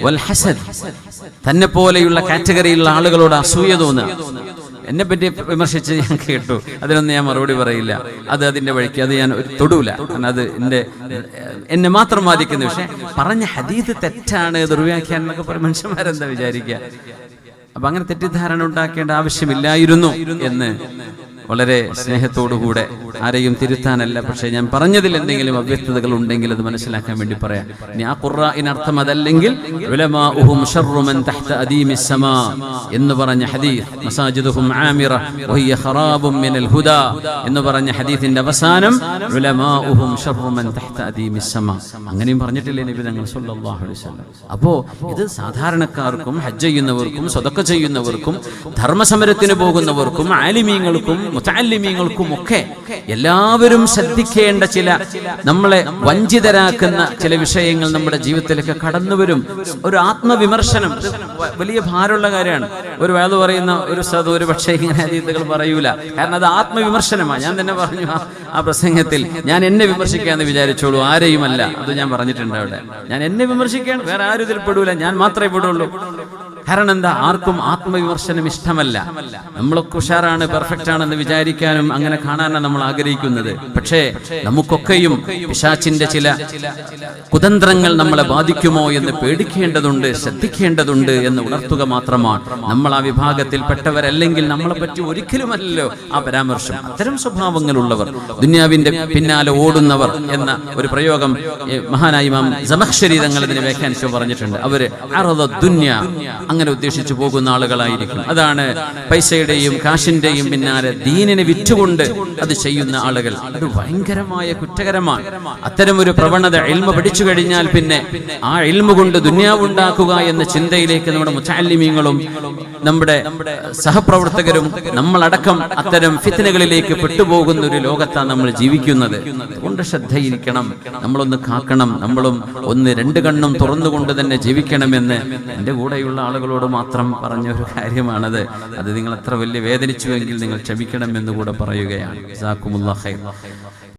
വൽ ഹസദ്, തന്നെ പോലെയുള്ള കാറ്റഗറിയിലുള്ള ആളുകളോട് അസൂയ തോന്നുക. എന്നെ പറ്റി വിമർശിച്ച് ഞാൻ കേട്ടു, അതിനൊന്നും ഞാൻ മറുപടി പറയില്ല. അത് അതിന്റെ വഴിക്ക്, അത് ഞാൻ തൊടൂല. കാരണം അത് എന്നെ മാത്രം ബാധിക്കുന്ന വിഷയം. പറഞ്ഞ ഹദീസ് തെറ്റാണ്, ദുർവ്യാഖ്യാനം എന്നൊക്കെ പറയും. മനുഷ്യന്മാരെന്താ വിചാരിക്കുക? അപ്പൊ അങ്ങനെ തെറ്റിദ്ധാരണ ഉണ്ടാക്കേണ്ട ആവശ്യമില്ലായിരുന്നു എന്ന് വളരെ സ്നേഹത്തോടുകൂടെ, ആരെയും തിരുത്താനല്ല, പക്ഷെ ഞാൻ പറഞ്ഞതിൽ എന്തെങ്കിലും അവ്യക്തതകൾ ഉണ്ടെങ്കിൽ അത് മനസ്സിലാക്കാൻ വേണ്ടി പറയാം. ഇനി ആ ഖുർആനിനർത്ഥം അതല്ലെങ്കിൽ ഉലമാഉഹും ശർറു മൻ തഹ്ത അദീമിസ് സമാ എന്ന് പറഞ്ഞ ഹദീസ്, മസാജിദുഹും ആമിറ വഹിയ ഖറാബും മിനൽ ഹുദാ എന്ന് പറഞ്ഞ ഹദീസിന്റെ അവസാനം ഉലമാഉഹും ശർറു മൻ തഹ്ത അദീമിസ് സമാ, അങ്ങനെയും പറഞ്ഞിട്ടില്ലേ നബി തങ്ങൾ സല്ലല്ലാഹു അലൈഹി വസല്ലം. അപ്പോ ഇത് സാധാരണക്കാർക്കും, ഹജ്ജ് ചെയ്യുന്നവർക്കും, സ്വതക്ക ചെയ്യുന്നവർക്കും, ധർമ്മസമരത്തിന് പോകുന്നവർക്കും, ആലിമീങ്ങൾക്കും മുതഅല്ലിമീങ്ങൾക്കുമൊക്കെ എല്ലാവരും ശ്രദ്ധിക്കേണ്ട ചില, നമ്മളെ വഞ്ചിതരാക്കുന്ന ചില വിഷയങ്ങൾ നമ്മുടെ ജീവിതത്തിലേക്ക് കടന്നു വരും. ഒരു ആത്മവിമർശനം വലിയ ഭാരമുള്ള കാര്യമാണ്. ഒരു വേദ പറയുന്ന ഒരു ഉസ്താദ് ഒരു പക്ഷേ ഇങ്ങനെ ഹദീസുകൾ പറയൂല, കാരണം അത് ആത്മവിമർശനമാണ്. ഞാൻ തന്നെ പറഞ്ഞു ആ പ്രസംഗത്തിൽ, ഞാൻ എന്നെ വിമർശിക്കാന്ന് വിചാരിച്ചോളൂ, ആരെയുമല്ല. അത് ഞാൻ പറഞ്ഞിട്ടുണ്ട് അവിടെ. ഞാൻ എന്നെ വിമർശിക്കുകയാണ്, വേറെ ആരും ഇതിൽ പെടൂല, ഞാൻ മാത്രമേ പെടുള്ളൂ. കാരണം എന്താ? ആർക്കും ആത്മവിമർശനം ഇഷ്ടമല്ല. നമ്മളൊക്കെ ഉഷാറാണ്, പെർഫെക്റ്റ് ആണെന്ന് വിചാരിക്കാനും അങ്ങനെ കാണാനാണ് നമ്മൾ ആഗ്രഹിക്കുന്നത്. പക്ഷേ നമുക്കൊക്കെയും പിശാചിന്റെ ചില കുതന്ത്രങ്ങൾ നമ്മളെ ബാധിക്കുമോ എന്ന് പേടിക്കേണ്ടതുണ്ട്, ശ്രദ്ധിക്കേണ്ടതുണ്ട് എന്ന് ഉണർത്തുക മാത്രമാണ്. നമ്മൾ ആ വിഭാഗത്തിൽപ്പെട്ടവരല്ലെങ്കിൽ നമ്മളെ പറ്റി ഒരിക്കലുമല്ലോ ആ പരാമർശം. അത്തരം സ്വഭാവങ്ങളുള്ളവർ, ദുനിയാവിന്റെ പിന്നാലെ ഓടുന്നവർ എന്ന ഒരു പ്രയോഗം മഹാനായ ഇമാം സമഖ്ശരി തങ്ങൾ ഇതിനെ വ്യാഖ്യാനിച്ചു പറഞ്ഞിട്ടുണ്ട്. അവര് അറദ ദുനിയ അങ്ങനെ ഉദ്ദേശിച്ചു പോകുന്ന ആളുകളായിരിക്കും. അതാണ് പൈസയുടെയും കാശിന്റെയും പിന്നാലെ ദീനിനെ വിറ്റുകൊണ്ട് അത് ചെയ്യുന്ന ആളുകൾ. അത് ഭയങ്കരമായ കുറ്റകരമാണ്. അത്തരം ഒരു പ്രവണത ഇൽമ പഠിച്ചു കഴിഞ്ഞാൽ പിന്നെ ആ ഇൽമ കൊണ്ട് ദുനിയാവുണ്ടാക്കുക എന്ന ചിന്തയിലേക്ക് നമ്മുടെ മുതഅല്ലിമീങ്ങളും നമ്മുടെ സഹപ്രവർത്തകരും നമ്മളടക്കം അത്തരം ഫിത്നകളിലേക്ക് പെട്ടുപോകുന്ന ഒരു ലോകത്താണ് നമ്മൾ ജീവിക്കുന്നത്. അതുകൊണ്ട് ശ്രദ്ധയിരിക്കണം, നമ്മളൊന്ന് കാക്കണം, നമ്മളും ഒന്ന് രണ്ട് കണ്ണും തുറന്നുകൊണ്ട് തന്നെ ജീവിക്കണമെന്ന് എൻ്റെ കൂടെയുള്ള ആളുകളോട് മാത്രം പറഞ്ഞ ഒരു കാര്യമാണത്. അത് നിങ്ങൾ അത്ര വലിയ വേദനിച്ചുവെങ്കിൽ നിങ്ങൾ ക്ഷമിക്കണമെന്ന് കൂടെ പറയുകയാണ്. ജസാക്കുമുല്ലാഹ് ഖൈർ.